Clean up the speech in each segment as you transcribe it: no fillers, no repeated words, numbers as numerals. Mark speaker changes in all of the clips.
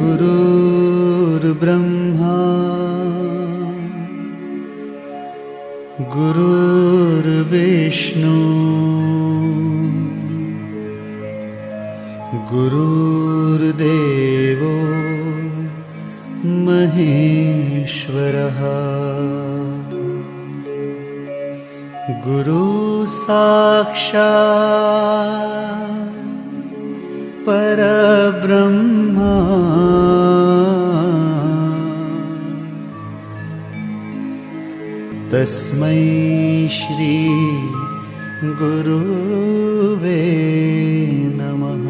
Speaker 1: गुरुर्ब्रह्मा गुरुर्विष्णु गुरुर्देवो महेश्वरः गुरु साक्षात् परब्रह्मा तस्मै श्री गुरुवे नमः।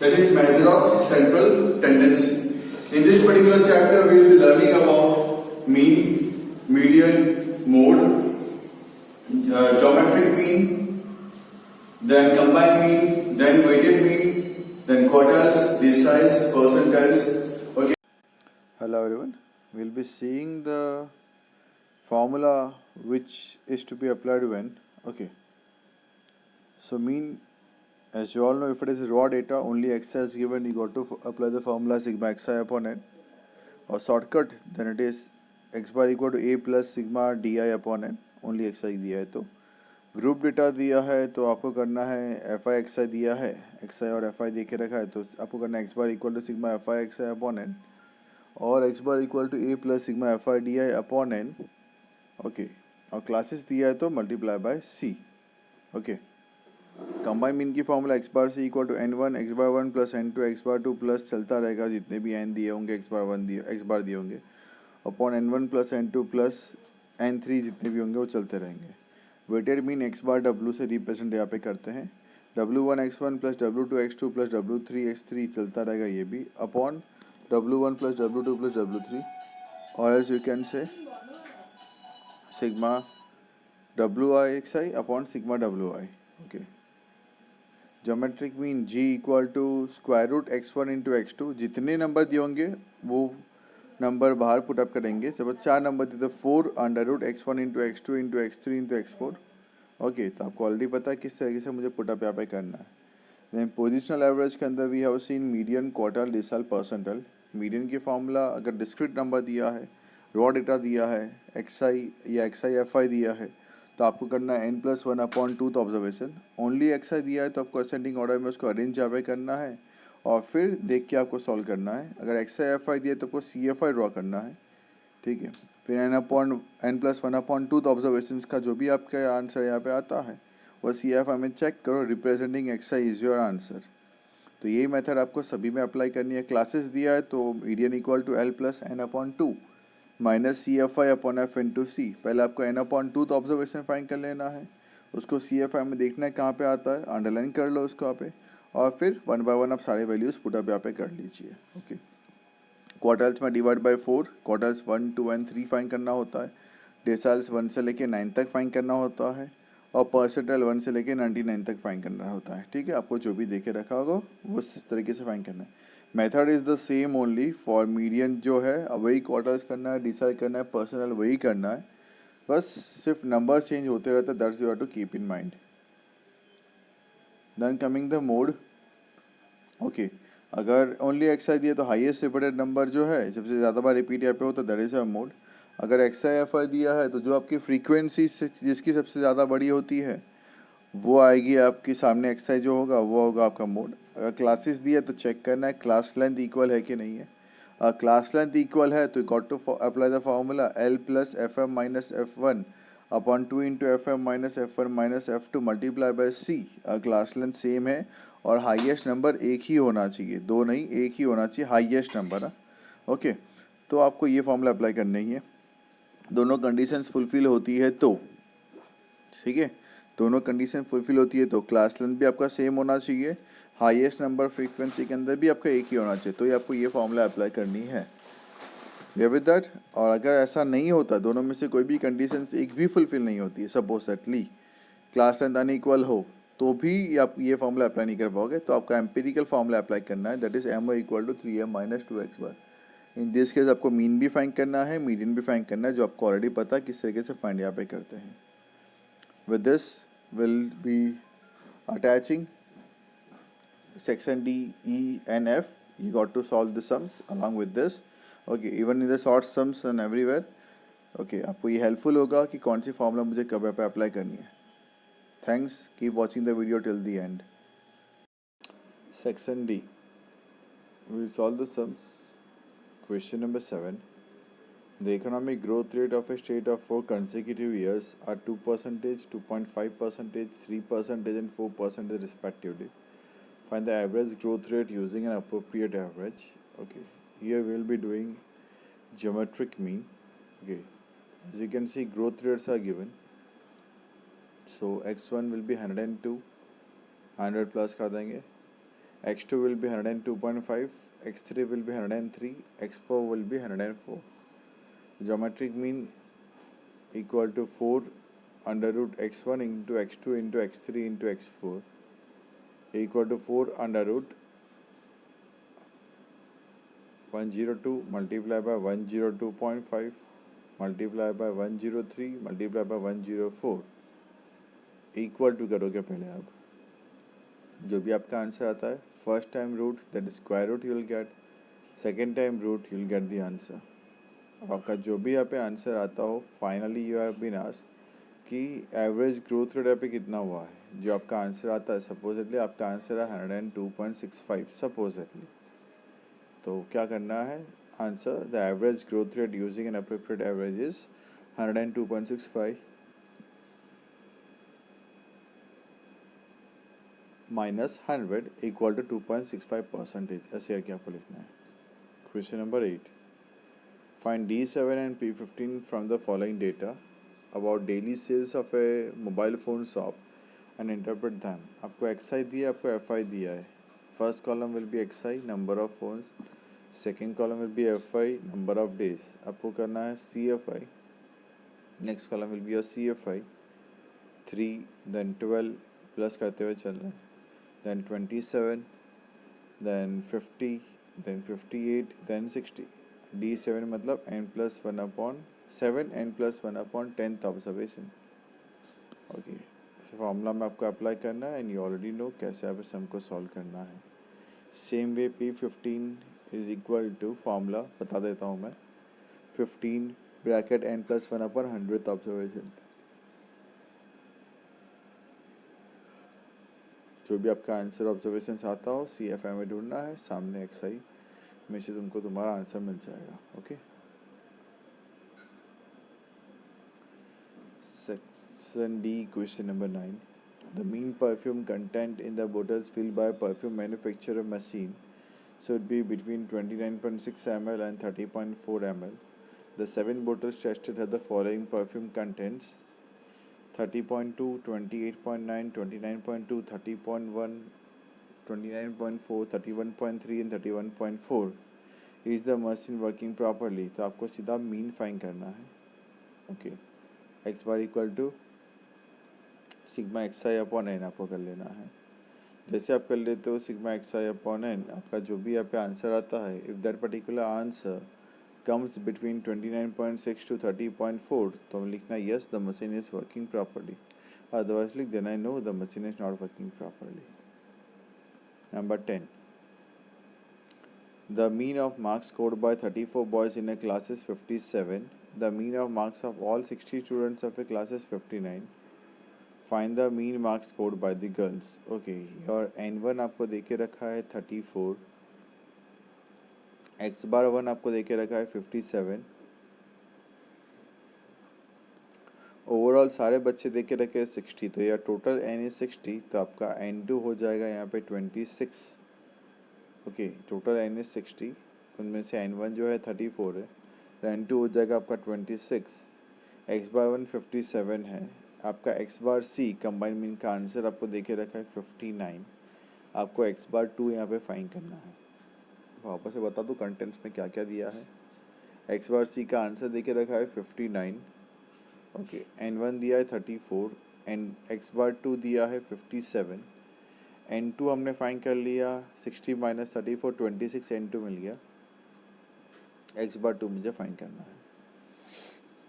Speaker 2: That is measure of central tendency. In this particular chapter, we will be learning about mean, median, mode, geometric mean, then combined mean, then weighted mean, then quartiles, deciles, percentiles. Okay.
Speaker 3: Hello everyone. We'll be seeing the formula which is to be applied when. Okay. So mean, as you all know, if it is raw data, only xi is given, you got to apply the formula sigma xi upon n. Or shortcut, then it is x bar equal to a plus sigma di upon n. Only xi दिया है तो group data दिया है तो आपको करना है fi xi दिया है, xi और fi दे के रखा है तो आपको करना है x bar equal to sigma fi xi upon n और x bar equal to a plus sigma fi di upon n. Okay, और क्लासेस दिया है तो multiply by c. Okay, combine mean की फॉर्मूला x बार से equal to n1 x bar 1 plus n2 x bar 2 plus चलता रहेगा जितने भी n दिए होंगे x बार दिए होंगे upon n1 plus n2 plus n3 जितने भी होंगे वो चलते रहेंगे. वेटेड मीन x बार w से रिप्रेजेंट यहाँ पे करते हैं. w1 x1 plus w2 x2 plus w3 x3 चलता रहेगा ये भी upon w1 plus w2 plus w3 और else you can say sigma wi xi upon sigma wi. Okay, geometric mean g equal to square root x1 into x2. जितने number दिए होंगे वो number बाहर पुटअप करेंगे. सपोज 4 नंबर दिए तो 4 under root x1 into x2 into x3 into x4. Okay, तो आपको ऑलरेडी पता है किस तरीके से मुझे पुटअप यहाँ पे करना है. देन पोजिशनल एवरेज के अंदर we have seen median, quartile, decile, percentile. Median की फॉर्मूला अगर डिस्क्रीट नंबर दिया है, रॉ डेटा दिया है, xi या xi fi दिया है तो आपको करना है n+1 upon 2th observation. Only xi दिया है तो आपको असेंडिंग ऑर्डर में उसको अरेंज यहाँ पे करना है और फिर देख के आपको सॉल्व करना है. अगर xi fi दिया है तो आपको cfi ड्रॉ करना है. ठीक है, फिर n+1 अपॉन 2th ऑब्जर्वेशन का जो भी आपका आंसर यहाँ पे आता है वो cfi में चेक करो, representing xi is your answer. तो यही मेथड आपको सभी में अप्लाई करनी है. क्लासेस दिया है तो median equal to l plus n upon 2 minus cfi upon f into C. पहले आपको n अपॉन 2 ऑब्जर्वेशन फाइंड कर लेना है, उसको cfi में देखना है कहाँ पे आता है, अंडरलाइन कर लो उसको यहाँ पे और फिर 1 बाय 1 आप सारे वैल्यूज़ पुटअप यहाँ पे कर लीजिए. ओके, क्वार्टल्स में डिवाइड बाय 4, क्वार्टल्स 1 2 एंड 3 फाइंड करना होता है. डेसाइल्स 1 से लेके 9 तक फाइंड करना होता है और परसेंटाइल 1 से लेके 99 तक फाइंड करना होता है. ठीक है, आपको जो भी देखे रखा होगा वो उस तरीके से फाइंड करना है. Method is the same only for median जो है वही क्वार्टर्स करना है, डिसाइड करना है, पर्सनल वही करना है, बस सिर्फ नंबर चेंज होते रहते हैं. That's you have to keep in mind. Then coming the mode. Okay, अगर ओनली xi दिए तो हाईएस्ट रिपीटेड नंबर जो है सबसे ज़्यादा बार रिपीट यहाँ पे हो तो दैट इज अ मोड. अगर xi fi दिया है तो जो आपकी फ्रीक्वेंसी जिसकी सबसे ज़्यादा बड़ी होती है वो आएगी आपके सामने. xi जो होगा वो होगा आपका मोड. अगर क्लासेस दिया तो चेक करना है क्लास लेंथ इक्वल है कि नहीं है. क्लास लेंथ इक्वल है तो got to apply the formula l plus f m minus f one upon 2 into f m minus f one minus f two multiply by c. Class length same है और highest number एक ही होना चाहिए, दो नहीं एक ही होना चाहिए हाईएस्ट नंबर. ओके, तो आपको ये फॉर्मूला अप्लाई करना ही है. दोनों कंडीशंस फुलफिल होती है तो ठीक है, दोनों कंडीशन फुलफिल होती है तो क्लास लेंथ भी आपका सेम होना चाहिए, हाईएस्ट नंबर फ्रीक्वेंसी के अंदर भी आपका एक ही होना चाहिए. तो ये आपको ये फॉर्मूला अप्लाई करनी है विद दैट. और अगर ऐसा नहीं होता, दोनों में से कोई भी कंडीशन एक भी फुलफिल नहीं होती है, सपोज दैटली क्लास लेंथ अनइक्वल हो तो भी आप ये फॉर्मूला अप्लाई नहीं कर पाओगे। तो आपका एम्पिरिकल फॉर्मूला अप्लाई करना है, that is m equal to 3m माइनस 2x bar. In this case आपको मीन भी फाइंड करना है, मीडियन भी फाइंड करना है, जो आपको ऑलरेडी पता है किस तरीके से फाइंड यहाँ पे करते हैं। With this will be attaching section D, E and F. You got to solve the sums along with this. Okay, even in the short sums and everywhere. Okay, आपको ये हेल्पफुल होगा कि कौन सी फॉर्मूला मुझे कब पे अप्लाई करनी है। Thanks, keep watching the video till the end. Section D, we will solve the sums. Question number 7. The economic growth rate of a state of 4 consecutive years are 2%, 2.5%, 3%, and 4% respectively. Find the average growth rate using an appropriate average. Okay, here we will be doing geometric mean. Okay, as you can see, growth rates are given. So x1 will be 102, 100 plus कर देंगे, x2 will be 102.5, x3 will be 103, x4 will be 104. Geometric mean equal to 4 under root x1 into x2 into x3 into x4 equal to 4 under root 102 multiplied by 102.5 multiplied by 103 multiplied by 104 equal to करोगे पहले आप, जो भी आपका answer आता है first time root that square root you will get, second time root you will get the answer. अब आपका जो भी यहाँ पे आंसर आता हो, finally you have been asked कि एवरेज ग्रोथ रेट यहाँ पे कितना हुआ है। जो आपका आंसर आता है, सपोजिटली आपका आंसर है 102.65 सपोजिटली, तो क्या करना है answer, the average growth rate using an appropriate average is 102.65 minus 100 equal to 2.65%, ऐसे करके आपको लिखना है। Question number 8, find D7 and P15 from the following data about daily sales of a mobile phone shop and interpret them. आपको XI दिया है, आपको FI दिया है। First column will be XI number of phones, second column will be FI number of days. आपको करना है CFI, next column will be your CFI 3 then 12 plus करते हुए चल रहे हैं, then 27 then 50 then 58 then 60। D7 मतलब n+1/7 n+1/10th observation. Okay, formula में आपको अप्लाई करना है एंड यू ऑलरेडी नो कैसे आप सम को सॉल्व करना है। Same way P15 is equal to, formula बता देता हूँ मैं, 15 ब्रैकेट n+1/100th ऑब्जर्वेशन। जो भी आपका आंसर ऑब्जर्वेशन आता हो CFI में ढूंढना है, सामने XI में से तुमको तुम्हारा आंसर मिल जाएगा। Okay, section D, question number 9, the mean perfume content in the bottles filled by perfume manufacturer machine should be between 29.6 ml and 30.4 ml. The 7 bottles tested had the following perfume contents: 30.2, 28.9, 29.2, 30.1, 29.4, 31.3 and 31.4. Is the machine working properly? तो आपको सीधा mean find करना है। Okay, x bar equal to sigma XI upon n आपको कर लेना है। जैसे आप कर लेते हो सिग्मा XI अपॉन एन, आपका जो भी यहाँ पे आंसर आता है, if that particular answer comes between 29.6 to 30.4, तो हम लिखना yes the machine is working properly, otherwise लिख देना no the machine is not working properly. Number 10, the mean of marks scored by 34 boys in a class is 57. The mean of marks of all 60 students of a class is 59. Find the mean marks scored by the girls. Okay, और N1 आपको देके रखा है 34, X bar 1 आपको देके रखा है 57, overall सारे बच्चे देके रखे हैं 60, तो यह टोटल N is 60, तो आपका N2 हो जाएगा यहाँ पे 26। ओके, टोटल N is 60, उनमें से N1 जो है 34 है, तो N2 हो जाएगा आपका 26, X बार 1 57 है, आपका X बार C कंबाइंड मीन का आंसर आपको देके रखा है 59, आपको X बार 2 यहाँ पे फाइंड करना है। वापस से बता दूँ कंटेंट्स में क्या क्या दिया है। X बार C का आंसर देके रखा है 59, ओके, N1 दिया है 34, एंड एक्स बार टू दिया है 57, N2 हमने फाइंड कर लिया 60 माइनस 34 26 N2 मिल गया, एक्स बार टू मुझे फाइंड करना है.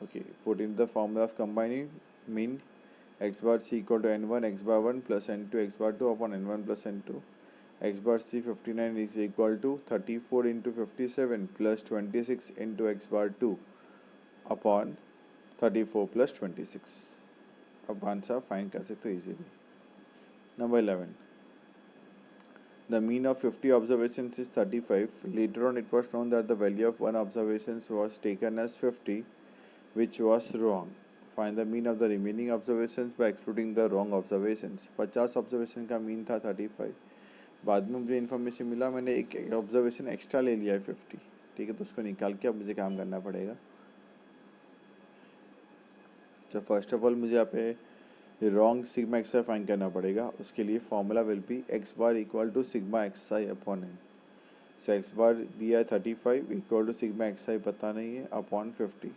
Speaker 3: Okay, put in the formula of combining mean x bar c equal to N1 x bar 1 plus N2 x bar 2 upon N1 plus N2. X bar c 59 is equal to 34 into 57 plus 26 into x bar 2 upon 34 plus 26. अब answer find कर सकते हो easily. Number 11. The mean of 50 observations is 35. Later on, it was known that the value of one observation was taken as 50, which was wrong. Find the mean of the remaining observations by excluding the wrong observations. 50 observation का mean था 35. बाद में मुझे information मिला, मैंने एक observation extra ले लिया है 50. ठीक है, तो उसको निकाल के अब मुझे काम करना पड़ेगा. तो फर्स्ट ऑफ ऑल मुझे यहाँ पे wrong sigma x i find करना पड़ेगा. उसके लिए formula will be x bar equal to sigma x i upon n. So x bar दिया है 35 equal to sigma x i पता नहीं है अपॉन 50.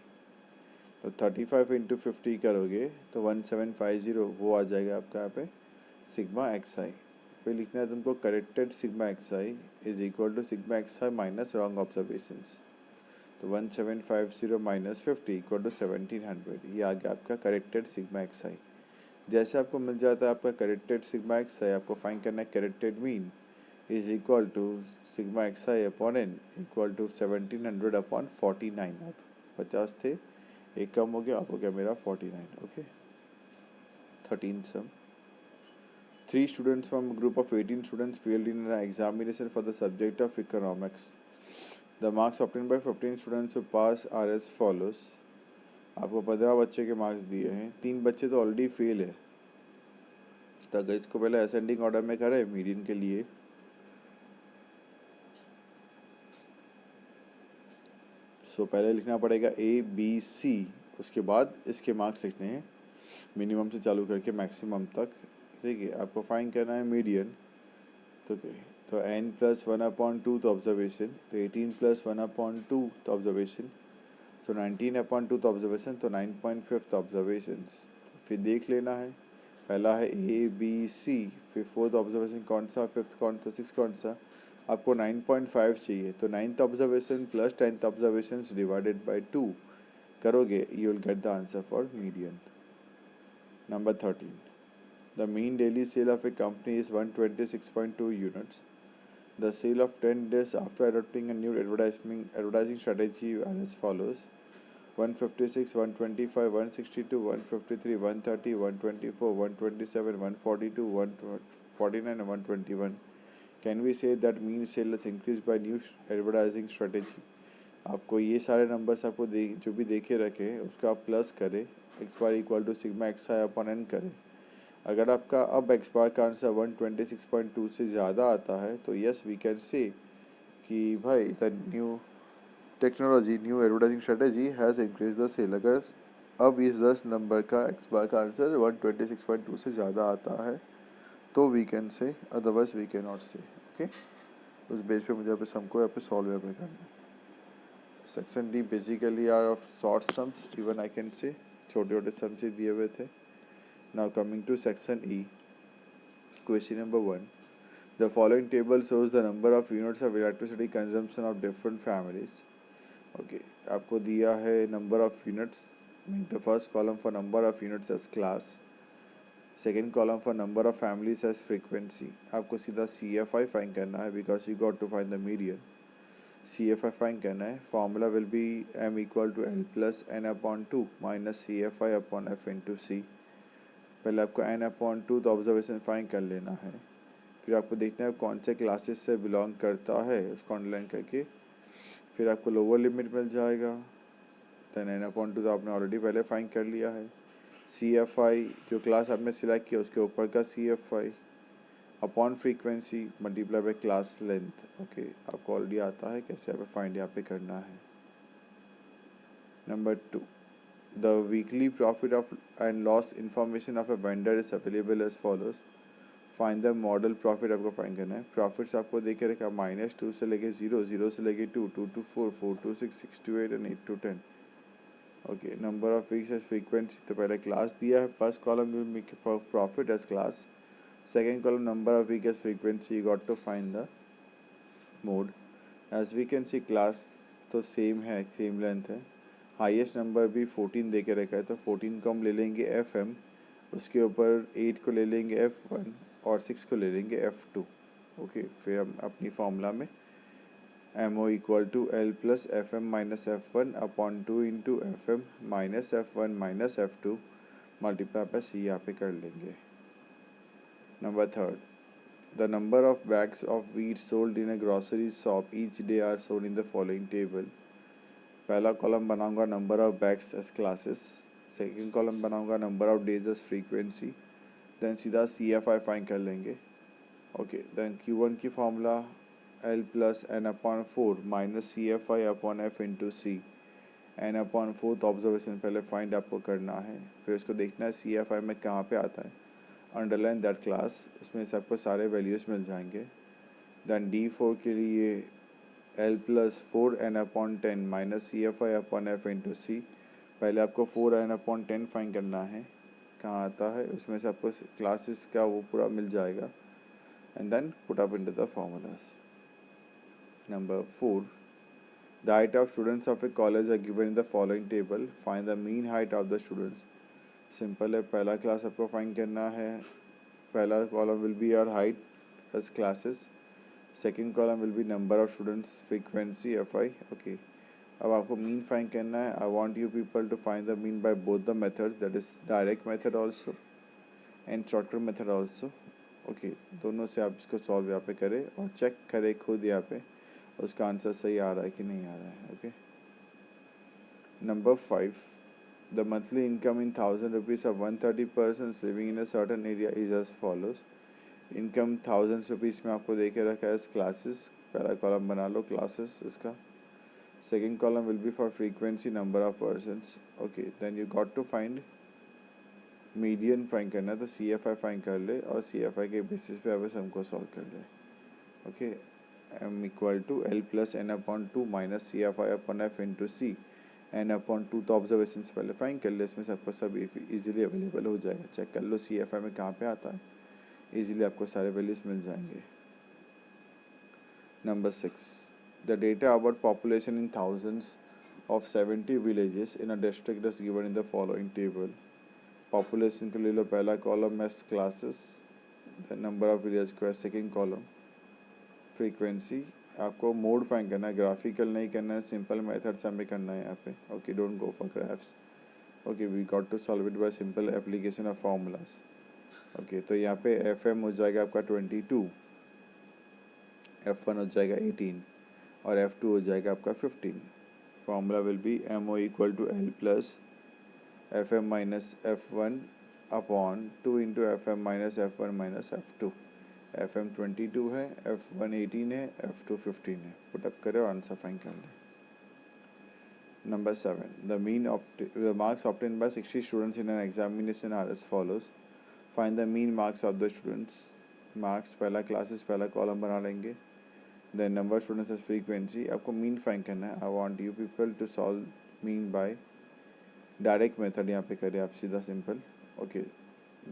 Speaker 3: तो 35 इंटू 50 करोगे तो 1750 वो आ जाएगा आपका यहाँ पे सिग्मा एक्स आई. फिर लिखना है तुमको corrected sigma x i is equal to sigma x i minus wrong observations. तो 1750 माइनस 50 इक्वल टू 1700. ये आ गया आपका करेक्टेड सिग्मा एक्स आई. जैसे आपको मिल जाता है आपका करेक्टेड सिग्मा एक्स आई, आपको फाइंड करना है corrected mean is equal to sigma x i upon n equal to 1700 upon 49. अब 50 थे, एक कम हो गया, अब हो गया मेरा 49. Okay, 13 sum. 3 students from a group of 18 students failed in an examination for the subject of economics. The marks obtained by 15 students who passed are as follows. आपको 15 बच्चे के मार्क्स दिए हैं, 3 बच्चे तो ऑलरेडी फेल है. तो अगर इसको पहले असेंडिंग ऑर्डर में करें मीडियन के लिए, सो पहले लिखना पड़ेगा ए बी सी, उसके बाद इसके मार्क्स लिखने हैं मिनिमम से चालू करके मैक्सिमम तक. ठीक है, आपको फाइंड करना है मीडियन. तो n प्लस 1/2 ऑब्जर्वेशन, तो 18 प्लस 1/2 ऑब्जर्वेशन, सो 19 अपॉन 2 ऑब्जर्वेशन, तो 9.5 ऑब्जर्वेशन. फिर देख लेना है, पहला है ए बी सी, फिर 4th ऑब्जर्वेशन कौन सा, 5th कौन सा, 6th कौन सा. आपको 9.5 चाहिए, तो 9th observation plus 10th observation divided by 2 करोगे, you will get the answer for median. Number 13. The mean daily sale of a company is 126.2 units. The sale of 10 days after adopting a new advertising strategy are as follows: 156, 125, 162, 153, 130, 124, 127, 142, 149 and 121. Can we say that mean sale has increased by new advertising strategy? आपको ये सारे numbers आपको जो भी देखे रखे उसका आप प्लस करें, x bar equal to sigma x i upon n करें. अगर आपका अब एक्स बार का आंसर 126.2 से ज़्यादा आता है तो यस वी कैन से कि भाई the new technology, new advertising strategy has increase the sale. अगर अब इस 10 नंबर का एक्स बार का आंसर 126.2 से ज़्यादा आता है तो we can say, otherwise we can not say. Okay, उस बेस पे मुझे यहाँ पे सम को यहाँ पे सॉल्व यहाँ पे करना है. Section D basically are of short sums, even I can say छोटे छोटे सम्स ही दिए हुए थे. Now coming to section E, question number 1. The following table shows the number of units of electricity consumption of different families. Okay, आपको दिया है number of units. The first column for number of units as class, second column for number of families as frequency. आपको सीधा CFI find करना है because you got to find the median. CFI find करना है. Formula will be M equal to L plus N upon 2 minus CFI upon F into C. पहले आपको n/2 तो observation find कर लेना है. फिर आपको देखना है कौन से क्लासेस से बिलोंग करता है, उसको अंडरलाइन करके फिर आपको लोअर लिमिट मिल जाएगा. देन n/2 तो आपने ऑलरेडी पहले फाइंड कर लिया है. CFI जो क्लास आपने सिलेक्ट किया उसके ऊपर का CFI upon frequency multiply by class length. Okay, आपको ऑलरेडी आता है कैसे आप फाइंड यहाँ पे करना है. Number 2. The weekly profit of and loss information of a vendor is available as follows. Find the model profit आपको फाइंड करना है. प्रॉफिट्स आपको देखे रखा -2 से लेके 0, 0 से लेके 2, 2 to 4, 4 to 6, 6 to 8 and 8 to 10. Okay, number of weeks as frequency, तो पहले क्लास दिया है, first column will make profit as class, second column number of week as frequency, you got to find the mode. As we can see class तो same है, same length है, highest number भी 14 दे के रखा है, तो 14 को हम ले लेंगे FM, उसके ऊपर 8 को ले लेंगे F1 और 6 को ले लेंगे F2. ओके, फिर हम अपनी फॉर्मूला में MO equal to L plus FM minus F1 upon 2 into FM minus F1 minus F2 multiply पर C यहाँ पे कर लेंगे. Number third, the number of bags of wheat sold in a grocery shop each day are shown in the following table. पहला column बनाऊंगा number of bags as classes, second column बनाऊंगा number of days as frequency, then सीधा CFI find कर लेंगे. Okay, then Q1 की formula L plus N upon 4 minus CFI upon F into C. N upon 4 observation पहले find आपको करना है, फिर उसको देखना है CFI में कहाँ पे आता है, अंडरलाइन दैट क्लास, उसमें से आपको सारे वैल्यूज़ मिल जाएंगे. देन D4 के लिए L plus 4N upon 10 minus CFI upon F into C. पहले आपको 4N अपॉन 10 फाइंड करना है, कहाँ आता है, उसमें से आपको क्लासेस का वो पूरा मिल जाएगा, and then put up into the formulas. Number 4, the height of students of a college are given in the following table. Find the mean height of the students. Simple है, पहला क्लास आपको find करना है, पहला column will be your height as classes, second column will be number of students frequency FI. Okay, अब आपको mean find करना है. I want you people to find the mean by both the methods, that is direct method also and shorter method also. Okay, दोनों से आप इसको solve यहाँ पे करें और चेक करें खुद यहाँ पे उसका आंसर सही आ रहा है कि नहीं आ रहा है. Okay, number 5, the monthly income in 1000 rupees of 130 persons living in a certain area is as follows. Income 1000 rupees में आपको दे के रखा है क्लासेस, पहला कॉलम बना लो क्लासेस इसका, second column will be for frequency number of persons. Okay, then you got to find median find करना है, तो CFI फाइंड कर ले और CFI के बेसिस पे अब हमको सॉल्व कर ले. Okay, M equal to L plus N upon 2 minus CFI upon F into C. N upon 2 तो ऑब्जर्वेशन से पहले फाइंड कर ले, इसमें से आपको सब इजीली अवेलेबल हो जाएगा. चेक कर लो CFI में कहाँ पे आता है, इजीली आपको सारे वैल्यूज मिल जाएंगे. Number 6, the data about population in thousands of 70 villages in a district is given in the following table. Population के ले लो पहला column S classes, number of village को सेकेंड कॉलम फ्रीक्वेंसी. आपको मोड फाइंड करना है, graphical नहीं करना है, सिंपल मेथड से हमें करना है यहाँ पे. Okay, don't go for graphs. Okay, we got to solve it by simple application of formulas. Okay, तो यहाँ पे FM हो जाएगा आपका 22, F1 हो जाएगा 18 और F2 हो जाएगा आपका 15. Formula will be MO equal to L plus FM minus F1 upon 2 into FM minus F1 minus F2. FM 22 है, F1 18 है, F2 15 है. पुटअप करें और आंसर फाइंड कर लें. Number 7, the marks obtain by 60 students in an examination are as follows. Find the mean marks of the students. Marks पहला classes पहला column बना लेंगे, then number students as frequency. आपको मीन फाइंड करना है. I want you people to solve mean by direct method यहाँ पे करें आप सीधा सिंपल. ओके,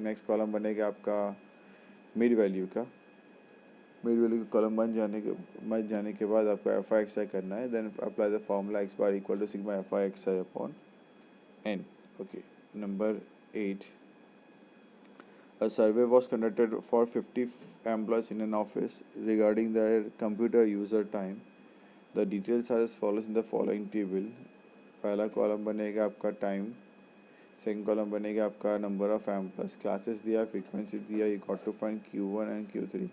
Speaker 3: नेक्स्ट कॉलम बनेगा आपका मिड वैल्यू का. मिड वैल्यू का कॉलम बन जाने के बाद आपको FI करना है. Then apply the formula x bar equal to sigma FI upon n. Okay, number 8, a survey was conducted for 50 employees in an office regarding their computer user time. The details are as follows in the following table. पहला column बनेगा आपका time, second column बनेगा आपका number of employees, classes दिया, frequency दिया. You got to find Q1 and Q3.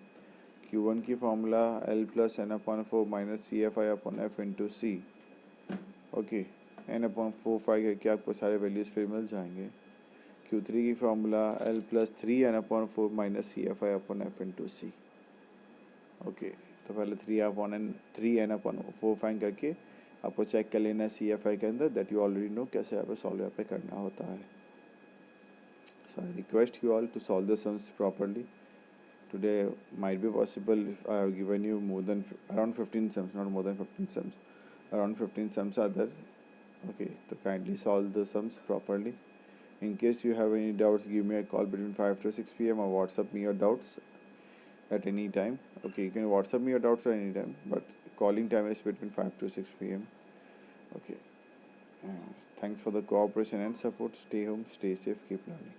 Speaker 3: Q1 की formula L plus N upon 4 minus CFI upon F into C. Okay, N upon 4 five करके आपको सारे values फिर मिल जाएंगे. Q3 की formula L plus 3N upon 4 minus CFI upon F into C. Okay, तो पहले 3N अपॉन 4 फाइंड करके आपको चेक कर लेना है CFI के अंदर, दैट यू ऑलरेडी नो कैसे यहाँ पे सॉल्व यहाँ पे करना होता है. So I request you all to solve the sums properly. Today might be possible if I have given you more than around 15 sums, not more than 15 sums, around 15 sums are there. Okay, so kindly solve the sums properly. In case you have any doubts, give me a call between 5 to 6 p.m. or WhatsApp me your doubts at any time. Okay, you can WhatsApp me your doubts at any time, but calling time is between 5 to 6 p.m. Okay, thanks for the cooperation and support. Stay home, stay safe, keep learning.